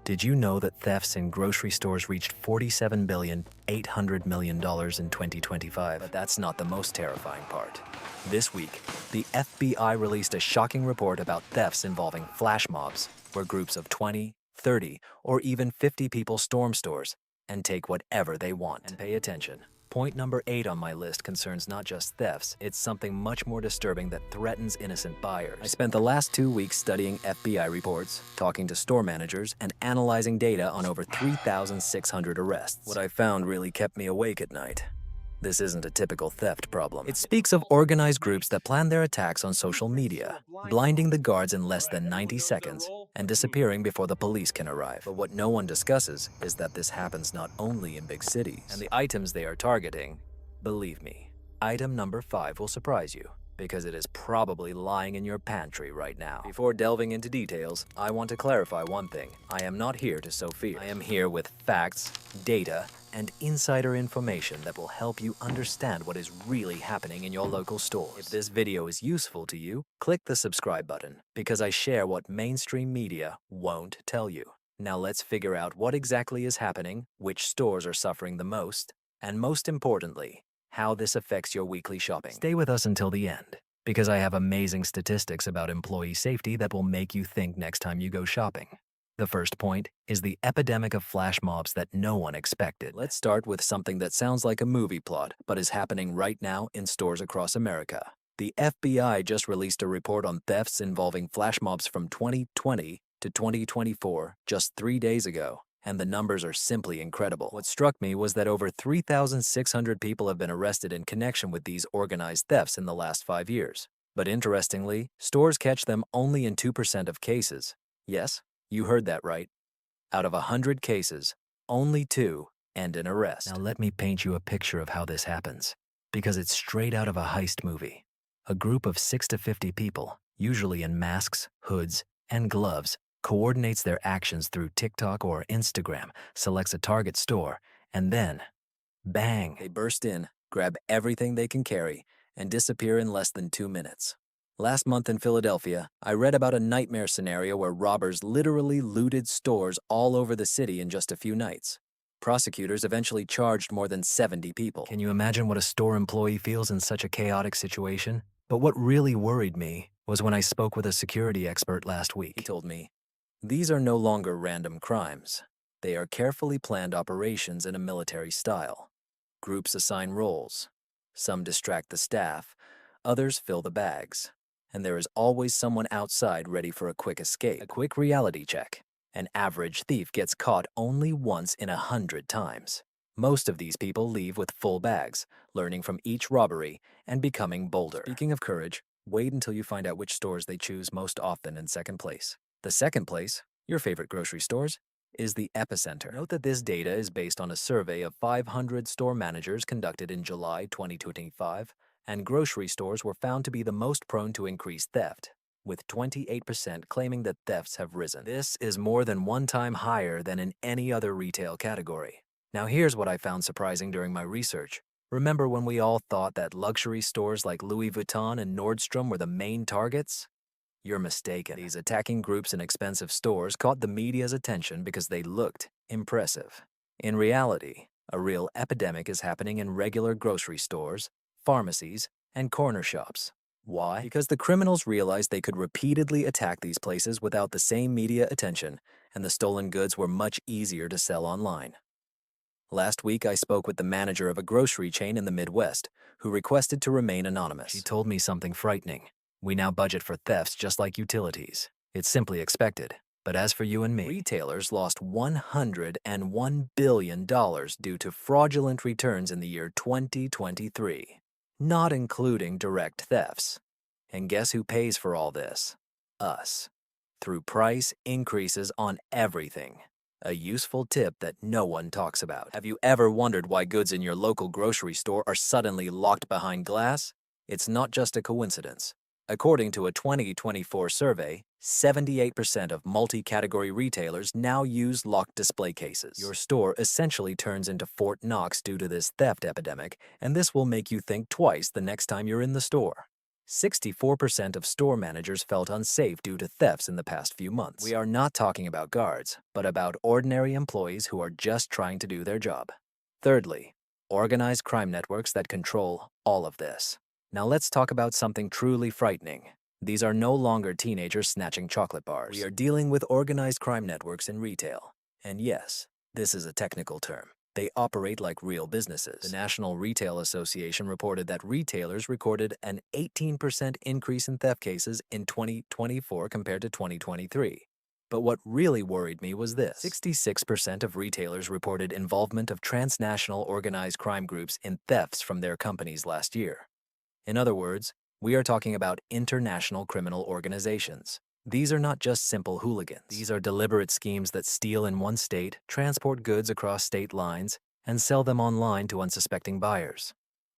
Did you know that thefts in grocery stores reached $47,800,000,000 in 2025? But that's not the most terrifying part. This week, the FBI released a shocking report about thefts involving flash mobs, where groups of 20, 30, or even 50 people storm stores and take whatever they want. And pay attention. Point number 8 on my list concerns not just thefts, it's something much more disturbing that threatens innocent buyers. I spent the last 2 weeks studying FBI reports, talking to store managers, and analyzing data on over 3,600 arrests. What I found really kept me awake at night. This isn't a typical theft problem. It speaks of organized groups that plan their attacks on social media, blinding the guards in less than 90 seconds and disappearing before the police can arrive. But what no one discusses is that this happens not only in big cities. And the items they are targeting, believe me, item number 5 will surprise you, because it is probably lying in your pantry right now. Before delving into details, I want to clarify one thing. I am not here to sow fear. I am here with facts, data, and insider information that will help you understand what is really happening in your local stores. If this video is useful to you, click the subscribe button, because I share what mainstream media won't tell you. Now let's figure out what exactly is happening, which stores are suffering the most, and most importantly, how this affects your weekly shopping. Stay with us until the end, because I have amazing statistics about employee safety that will make you think next time you go shopping. The first point is the epidemic of flash mobs that no one expected. Let's start with something that sounds like a movie plot, but is happening right now in stores across America. The FBI just released a report on thefts involving flash mobs from 2020 to 2024, just 3 days ago. And the numbers are simply incredible. What struck me was that over 3,600 people have been arrested in connection with these organized thefts in the last 5 years. But interestingly, stores catch them only in 2% of cases. Yes, you heard that right. Out of 100 cases, only 2 end in arrest. Now let me paint you a picture of how this happens, because it's straight out of a heist movie. A group of 6 to 50 people, usually in masks, hoods, and gloves, coordinates their actions through TikTok or Instagram, selects a target store, and then, bang, they burst in, grab everything they can carry, and disappear in less than 2 minutes. Last month in Philadelphia, I read about a nightmare scenario where robbers literally looted stores all over the city in just a few nights. Prosecutors eventually charged more than 70 people. Can you imagine what a store employee feels in such a chaotic situation? But what really worried me was when I spoke with a security expert last week. He told me, "These are no longer random crimes. They are carefully planned operations in a military style. Groups assign roles. Some distract the staff, others fill the bags. And there is always someone outside ready for a quick escape. A quick reality check. An average thief gets caught only once in 100 times. Most of these people leave with full bags, learning from each robbery and becoming bolder." Speaking of courage, wait until you find out which stores they choose most often in second place. The second place, your favorite grocery stores, is the epicenter. Note that this data is based on a survey of 500 store managers conducted in July 2025, and grocery stores were found to be the most prone to increased theft, with 28% claiming that thefts have risen. This is more than 1 time higher than in any other retail category. Now here's what I found surprising during my research. Remember when we all thought that luxury stores like Louis Vuitton and Nordstrom were the main targets? You're mistaken. These attacking groups in expensive stores caught the media's attention because they looked impressive. In reality, a real epidemic is happening in regular grocery stores, pharmacies, and corner shops. Why? Because the criminals realized they could repeatedly attack these places without the same media attention, and the stolen goods were much easier to sell online. Last week, I spoke with the manager of a grocery chain in the Midwest, who requested to remain anonymous. She told me something frightening. "We now budget for thefts just like utilities. It's simply expected. But as for you and me, retailers lost $101 billion due to fraudulent returns in the year 2023, not including direct thefts. And guess who pays for all this? Us. Through price increases on everything. A useful tip that no one talks about. Have you ever wondered why goods in your local grocery store are suddenly locked behind glass? It's not just a coincidence. According to a 2024 survey, 78% of multi-category retailers now use locked display cases. Your store essentially turns into Fort Knox due to this theft epidemic, and this will make you think twice the next time you're in the store. 64% of store managers felt unsafe due to thefts in the past few months. We are not talking about guards, but about ordinary employees who are just trying to do their job. Thirdly, organized crime networks that control all of this. Now let's talk about something truly frightening. These are no longer teenagers snatching chocolate bars. We are dealing with organized crime networks in retail. And yes, this is a technical term. They operate like real businesses. The National Retail Association reported that retailers recorded an 18% increase in theft cases in 2024 compared to 2023. But what really worried me was this. 66% of retailers reported involvement of transnational organized crime groups in thefts from their companies last year. In other words, we are talking about international criminal organizations. These are not just simple hooligans. These are deliberate schemes that steal in one state, transport goods across state lines, and sell them online to unsuspecting buyers.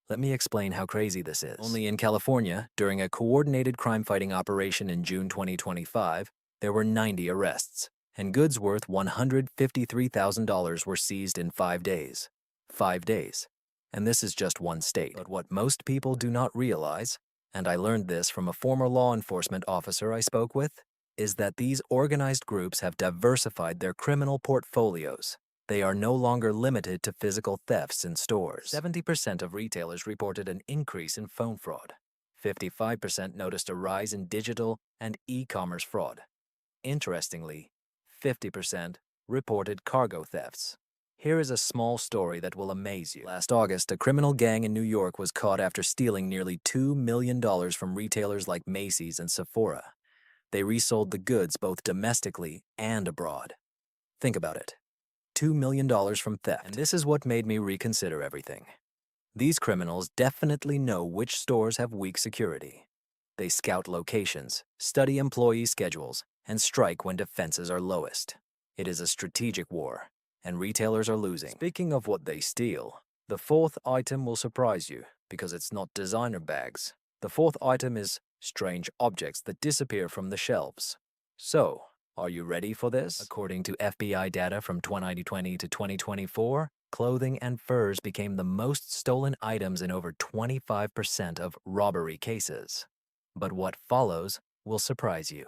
Let me explain how crazy this is. Only in California, during a coordinated crime-fighting operation in June 2025, there were 90 arrests, and goods worth $153,000 were seized in 5 days. 5 days. And this is just one state. But what most people do not realize, and I learned this from a former law enforcement officer I spoke with, is that these organized groups have diversified their criminal portfolios. They are no longer limited to physical thefts in stores. 70% of retailers reported an increase in phone fraud. 55% noticed a rise in digital and e-commerce fraud. Interestingly, 50% reported cargo thefts. Here is a small story that will amaze you. Last August, a criminal gang in New York was caught after stealing nearly $2 million from retailers like Macy's and Sephora. They resold the goods both domestically and abroad. Think about it. $2 million from theft. And this is what made me reconsider everything. These criminals definitely know which stores have weak security. They scout locations, study employee schedules, and strike when defenses are lowest. It is a strategic war, and retailers are losing. Speaking of what they steal, the fourth item will surprise you because it's not designer bags. The fourth item is strange objects that disappear from the shelves. So, are you ready for this? According to FBI data from 2020 to 2024, clothing and furs became the most stolen items in over 25% of robbery cases. But what follows will surprise you.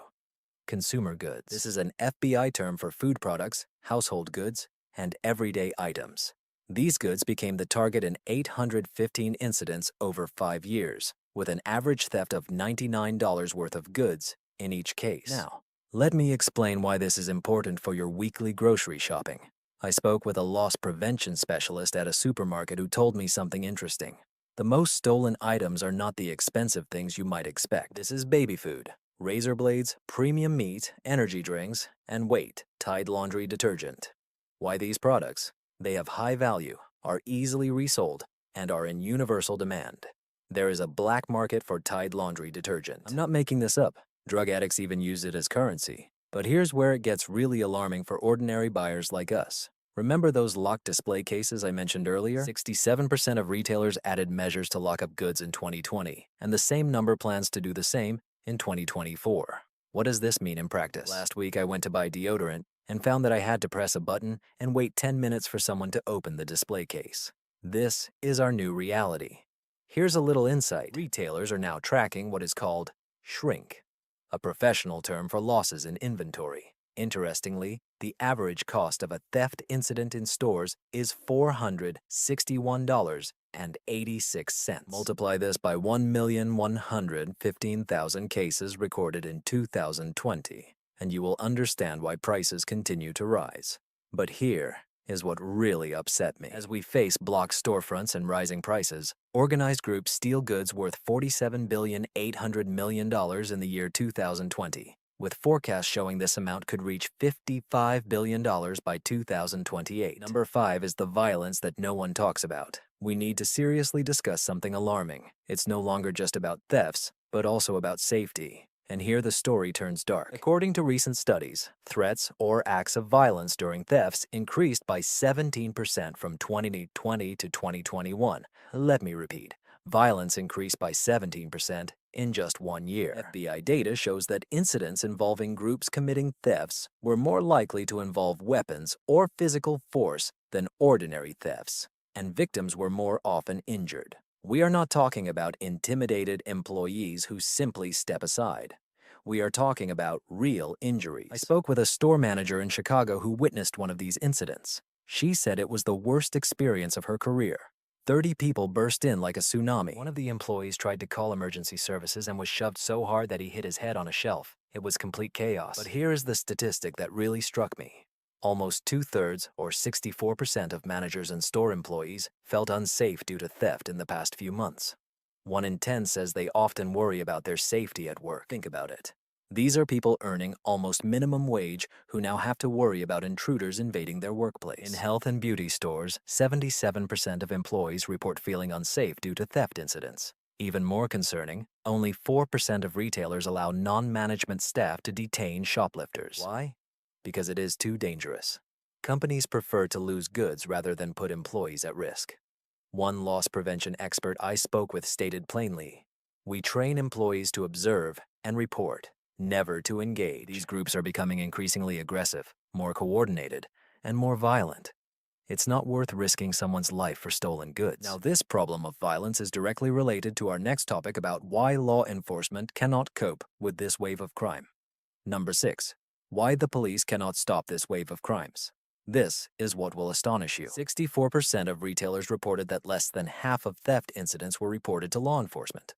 Consumer goods. This is an FBI term for food products, household goods, and everyday items. These goods became the target in 815 incidents over 5 years, with an average theft of $99 worth of goods in each case. Now, let me explain why this is important for your weekly grocery shopping. I spoke with a loss prevention specialist at a supermarket who told me something interesting. The most stolen items are not the expensive things you might expect. This is baby food, razor blades, premium meat, energy drinks, and wait, Tide laundry detergent. Why these products? They have high value, are easily resold, and are in universal demand. There is a black market for Tide laundry detergent. I'm not making this up. Drug addicts even use it as currency. But here's where it gets really alarming for ordinary buyers like us. Remember those locked display cases I mentioned earlier? 67% of retailers added measures to lock up goods in 2020, and the same number plans to do the same in 2024. What does this mean in practice? Last week I went to buy deodorant and found that I had to press a button and wait 10 minutes for someone to open the display case. This is our new reality. Here's a little insight. Retailers are now tracking what is called shrink, a professional term for losses in inventory. Interestingly, the average cost of a theft incident in stores is $461.86. Multiply this by 1,115,000 cases recorded in 2020, and you will understand why prices continue to rise. But here is what really upset me. As we face blocked storefronts and rising prices, organized groups steal goods worth $47,800,000,000 in the year 2020, with forecasts showing this amount could reach $55 billion by 2028. Number 5 is the violence that no one talks about. We need to seriously discuss something alarming. It's no longer just about thefts, but also about safety. And here the story turns dark. According to recent studies, threats or acts of violence during thefts increased by 17% from 2020 to 2021. Let me repeat. Violence increased by 17% in just 1 year. FBI data shows that incidents involving groups committing thefts were more likely to involve weapons or physical force than ordinary thefts, and victims were more often injured. We are not talking about intimidated employees who simply step aside. We are talking about real injuries. I spoke with a store manager in Chicago who witnessed one of these incidents. She said it was the worst experience of her career. 30 people burst in like a tsunami. One of the employees tried to call emergency services and was shoved so hard that he hit his head on a shelf. It was complete chaos. But here is the statistic that really struck me. Almost 2/3, or 64% of managers and store employees, felt unsafe due to theft in the past few months. 1 in 10 says they often worry about their safety at work. Think about it. These are people earning almost minimum wage who now have to worry about intruders invading their workplace. In health and beauty stores, 77% of employees report feeling unsafe due to theft incidents. Even more concerning, only 4% of retailers allow non-management staff to detain shoplifters. Why? Because it is too dangerous. Companies prefer to lose goods rather than put employees at risk. One loss prevention expert I spoke with stated plainly, "We train employees to observe and report, never to engage." These groups are becoming increasingly aggressive, more coordinated, and more violent. It's not worth risking someone's life for stolen goods. Now, this problem of violence is directly related to our next topic about why law enforcement cannot cope with this wave of crime. Number 6. Why the police cannot stop this wave of crimes. This is what will astonish you. 64% of retailers reported that less than half of theft incidents were reported to law enforcement.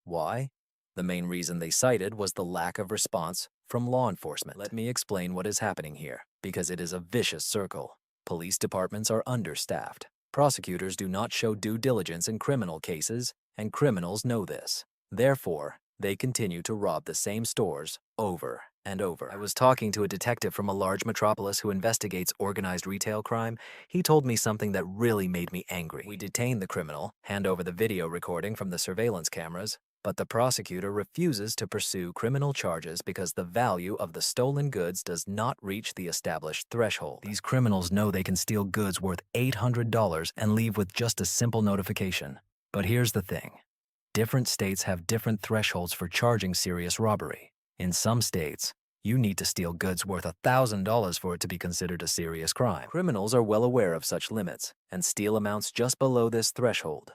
Why? The main reason they cited was the lack of response from law enforcement. Let me explain what is happening here, because it is a vicious circle. Police departments are understaffed. Prosecutors do not show due diligence in criminal cases, and criminals know this. Therefore, they continue to rob the same stores over and over. I was talking to a detective from a large metropolis who investigates organized retail crime. He told me something that really made me angry. We detained the criminal, hand over the video recording from the surveillance cameras, but the prosecutor refuses to pursue criminal charges because the value of the stolen goods does not reach the established threshold. These criminals know they can steal goods worth $800 and leave with just a simple notification. But here's the thing. Different states have different thresholds for charging serious robbery. In some states, you need to steal goods worth $1,000 for it to be considered a serious crime. Criminals are well aware of such limits and steal amounts just below this threshold.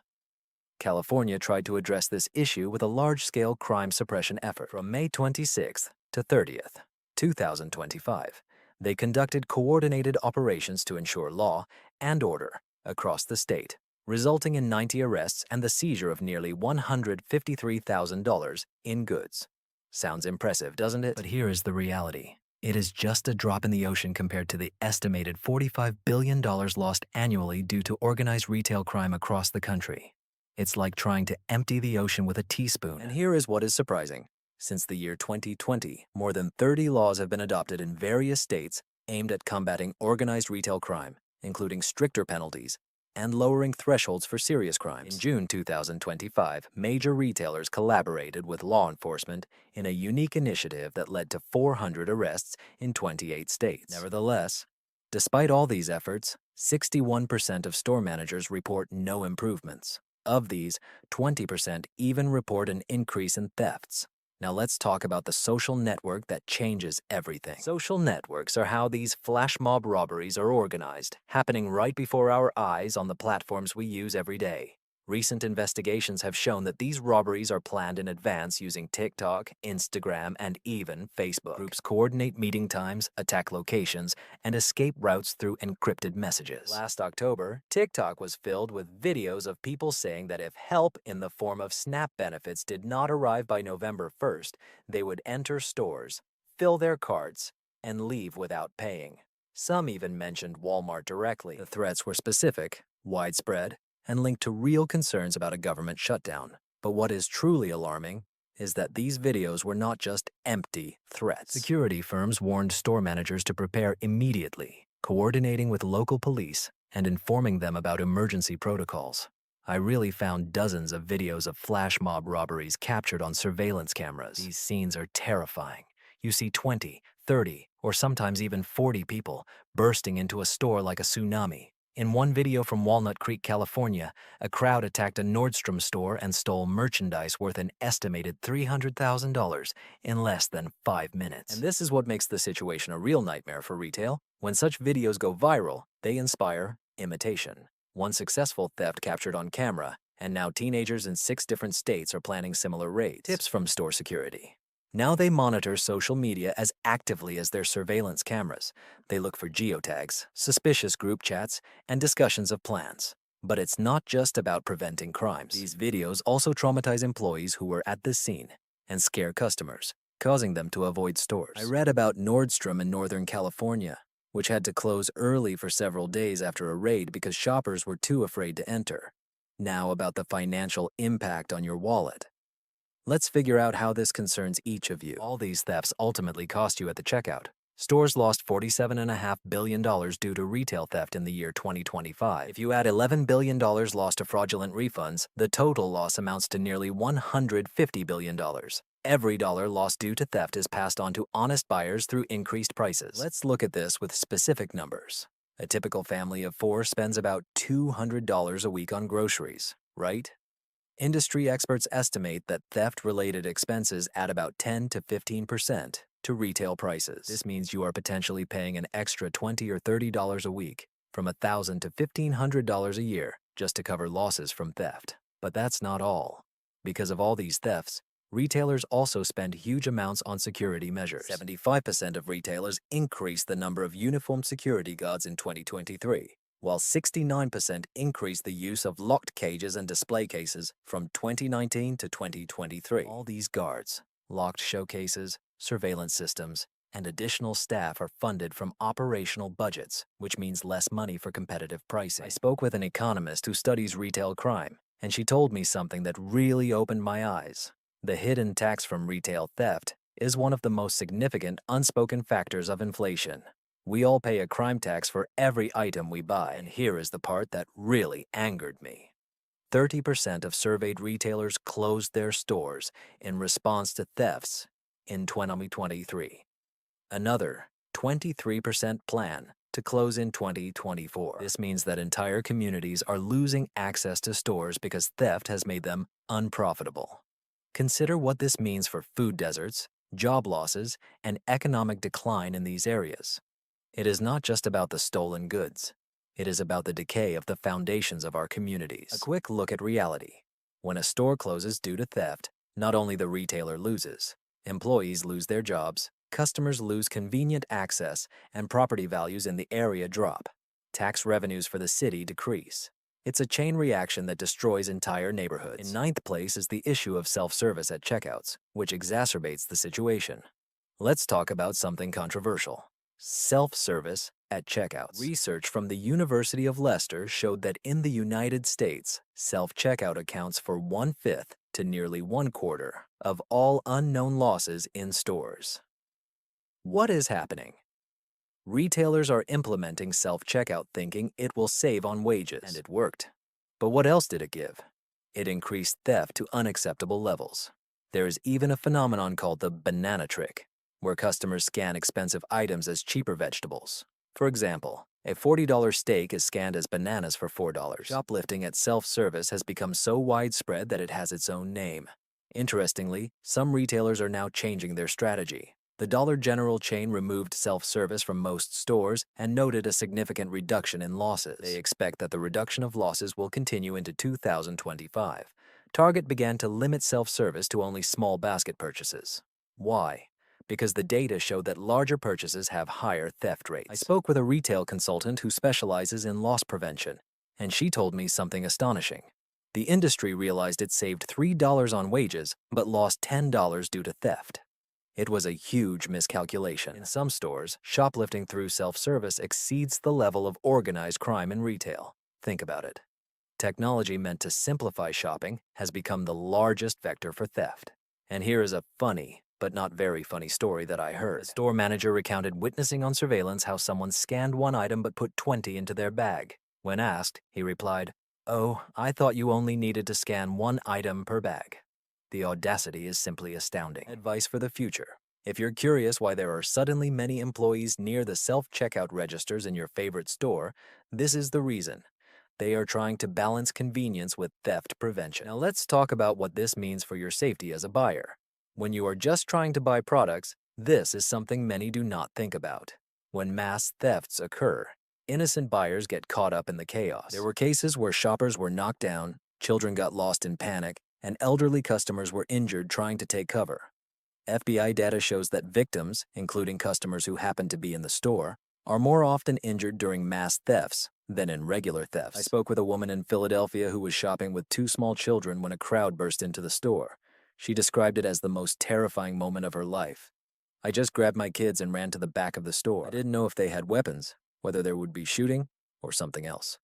California tried to address this issue with a large-scale crime suppression effort. From May 26th to 30th, 2025, they conducted coordinated operations to ensure law and order across the state, resulting in 90 arrests and the seizure of nearly $153,000 in goods. Sounds impressive, doesn't it? But here is the reality. It is just a drop in the ocean compared to the estimated $45 billion lost annually due to organized retail crime across the country. It's like trying to empty the ocean with a teaspoon. And here is what is surprising. Since the year 2020, more than 30 laws have been adopted in various states aimed at combating organized retail crime, including stricter penalties and lowering thresholds for serious crimes. In June 2025, major retailers collaborated with law enforcement in a unique initiative that led to 400 arrests in 28 states. Nevertheless, despite all these efforts, 61% of store managers report no improvements. Of these, 20% even report an increase in thefts. Now let's talk about the social network that changes everything. Social networks are how these flash mob robberies are organized, happening right before our eyes on the platforms we use every day. Recent investigations have shown that these robberies are planned in advance using TikTok, Instagram, and even Facebook. Groups coordinate meeting times, attack locations, and escape routes through encrypted messages. Last October, TikTok was filled with videos of people saying that if help in the form of SNAP benefits did not arrive by November 1st, they would enter stores, fill their carts, and leave without paying. Some even mentioned Walmart directly. The threats were specific, widespread, and linked to real concerns about a government shutdown. But what is truly alarming is that these videos were not just empty threats. Security firms warned store managers to prepare immediately, coordinating with local police and informing them about emergency protocols. I really found dozens of videos of flash mob robberies captured on surveillance cameras. These scenes are terrifying. You see 20, 30, or sometimes even 40 people bursting into a store like a tsunami. In one video from Walnut Creek, California, a crowd attacked a Nordstrom store and stole merchandise worth an estimated $300,000 in less than 5 minutes. And this is what makes the situation a real nightmare for retail. When such videos go viral, they inspire imitation. One successful theft captured on camera, And now teenagers in 6 different states are planning similar raids. Tips from store security. Now they monitor social media as actively as their surveillance cameras. They look for geotags, suspicious group chats, and discussions of plans. But it's not just about preventing crimes. These videos also traumatize employees who were at the scene and scare customers, causing them to avoid stores. I read about Nordstrom in Northern California, which had to close early for several days after a raid because shoppers were too afraid to enter. Now about the financial impact on your wallet. Let's figure out how this concerns each of you. All these thefts ultimately cost you at the checkout. Stores lost $47.5 billion due to retail theft in the year 2025. If you add $11 billion lost to fraudulent refunds, the total loss amounts to nearly $150 billion. Every dollar lost due to theft is passed on to honest buyers through increased prices. Let's look at this with specific numbers. A typical family of 4 spends about $200 a week on groceries, right? Industry experts estimate that theft-related expenses add about 10 to 15% to retail prices. This means you are potentially paying an extra $20 or $30 a week, from $1,000 to $1,500 a year, just to cover losses from theft. But that's not all. Because of all these thefts, retailers also spend huge amounts on security measures. 75% of retailers increased the number of uniformed security guards in 2023. While 69% increased the use of locked cages and display cases from 2019 to 2023. All these guards, locked showcases, surveillance systems, and additional staff are funded from operational budgets, which means less money for competitive pricing. I spoke with an economist who studies retail crime, and she told me something that really opened my eyes. The hidden tax from retail theft is one of the most significant unspoken factors of inflation. We all pay a crime tax for every item we buy, and here is the part that really angered me. 30% of surveyed retailers closed their stores in response to thefts in 2023. Another 23% plan to close in 2024. This means that entire communities are losing access to stores because theft has made them unprofitable. Consider what this means for food deserts, job losses, and economic decline in these areas. It is not just about the stolen goods. It is about the decay of the foundations of our communities. A quick look at reality. When a store closes due to theft, not only the retailer loses, employees lose their jobs, customers lose convenient access, and property values in the area drop. Tax revenues for the city decrease. It's a chain reaction that destroys entire neighborhoods. In ninth place is the issue of self-service at checkouts, which exacerbates the situation. Let's talk about something controversial. Self-service at checkouts. Research from the University of Leicester showed that in the United States, self-checkout accounts for 1/5 to nearly 1/4 of all unknown losses in stores. What is happening? Retailers are implementing self-checkout thinking it will save on wages, and it worked. But what else did it give? It increased theft to unacceptable levels. There is even a phenomenon called the banana trick, where customers scan expensive items as cheaper vegetables. For example, a $40 steak is scanned as bananas for $4. Shoplifting at self-service has become so widespread that it has its own name. Interestingly, some retailers are now changing their strategy. The Dollar General chain removed self-service from most stores and noted a significant reduction in losses. They expect that the reduction of losses will continue into 2025. Target began to limit self-service to only small basket purchases. Why? Because the data showed that larger purchases have higher theft rates. I spoke with a retail consultant who specializes in loss prevention, and she told me something astonishing. The industry realized it saved $3 on wages, but lost $10 due to theft. It was a huge miscalculation. In some stores, shoplifting through self-service exceeds the level of organized crime in retail. Think about it. Technology meant to simplify shopping has become the largest vector for theft. And here is a funny, but not very funny story that I heard. A store manager recounted witnessing on surveillance how someone scanned one item but put 20 into their bag. When asked, he replied, "Oh, I thought you only needed to scan one item per bag." The audacity is simply astounding. Advice for the future. If you're curious why there are suddenly many employees near the self-checkout registers in your favorite store, this is the reason. They are trying to balance convenience with theft prevention. Now let's talk about what this means for your safety as a buyer. When you are just trying to buy products, this is something many do not think about. When mass thefts occur, innocent buyers get caught up in the chaos. There were cases where shoppers were knocked down, Children got lost in panic, and elderly customers were injured trying to take cover. FBI data shows that victims, including customers who happen to be in the store, are more often injured during mass thefts than in regular thefts. I spoke with a woman in Philadelphia who was shopping with two small children when a crowd burst into the store. She described it as the most terrifying moment of her life. I just grabbed my kids and ran to the back of the store. I didn't know if they had weapons, whether there would be shooting or something else.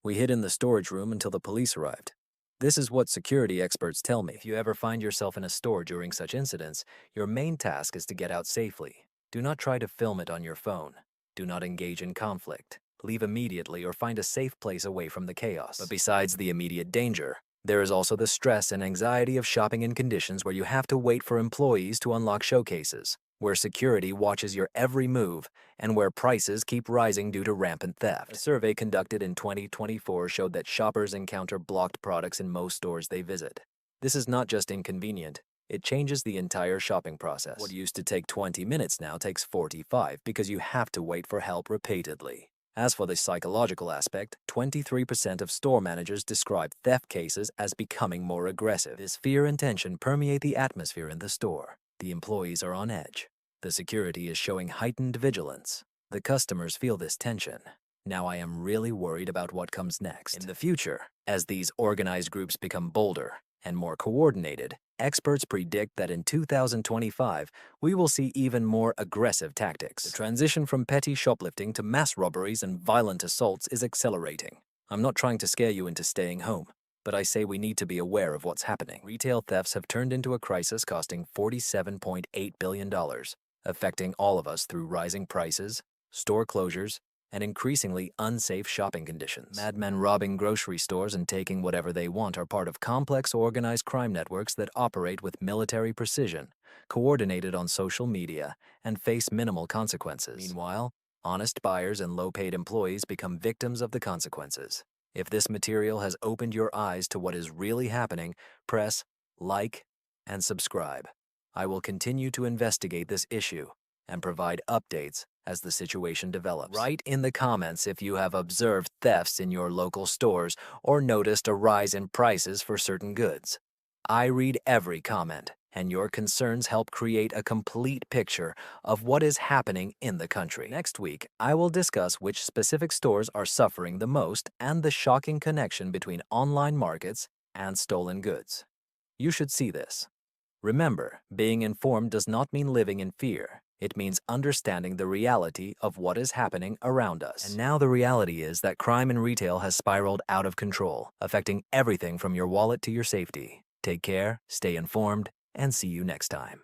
We hid in the storage room until the police arrived. This is what security experts tell me. If you ever find yourself in a store during such incidents, your main task is to get out safely. Do not try to film it on your phone. Do not engage in conflict. Leave immediately or find a safe place away from the chaos. But besides the immediate danger, there is also the stress and anxiety of shopping in conditions where you have to wait for employees to unlock showcases, where security watches your every move, and where prices keep rising due to rampant theft. A survey conducted in 2024 showed that shoppers encounter blocked products in most stores they visit. This is not just inconvenient, it changes the entire shopping process. What used to take 20 minutes now takes 45 because you have to wait for help repeatedly. As for the psychological aspect, 23% of store managers describe theft cases as becoming more aggressive. This fear and tension permeate the atmosphere in the store. The employees are on edge. The security is showing heightened vigilance. The customers feel this tension. Now I am really worried about what comes next. In the future, as these organized groups become bolder and more coordinated, experts predict that in 2025, we will see even more aggressive tactics. The transition from petty shoplifting to mass robberies and violent assaults is accelerating. I'm not trying to scare you into staying home, but I say we need to be aware of what's happening. Retail thefts have turned into a crisis costing $47.8 billion, affecting all of us through rising prices, store closures, and increasingly unsafe shopping conditions. Madmen robbing grocery stores and taking whatever they want are part of complex organized crime networks that operate with military precision, coordinated on social media, and face minimal consequences. Meanwhile, honest buyers and low-paid employees become victims of the consequences. If this material has opened your eyes to what is really happening, press like and subscribe. I will continue to investigate this issue and provide updates as the situation develops. Write in the comments if you have observed thefts in your local stores or noticed a rise in prices for certain goods. I read every comment, and your concerns help create a complete picture of what is happening in the country. Next week, I will discuss which specific stores are suffering the most and the shocking connection between online markets and stolen goods. You should see this. Remember, being informed does not mean living in fear. It means understanding the reality of what is happening around us. And now the reality is that crime in retail has spiraled out of control, affecting everything from your wallet to your safety. Take care, stay informed, and see you next time.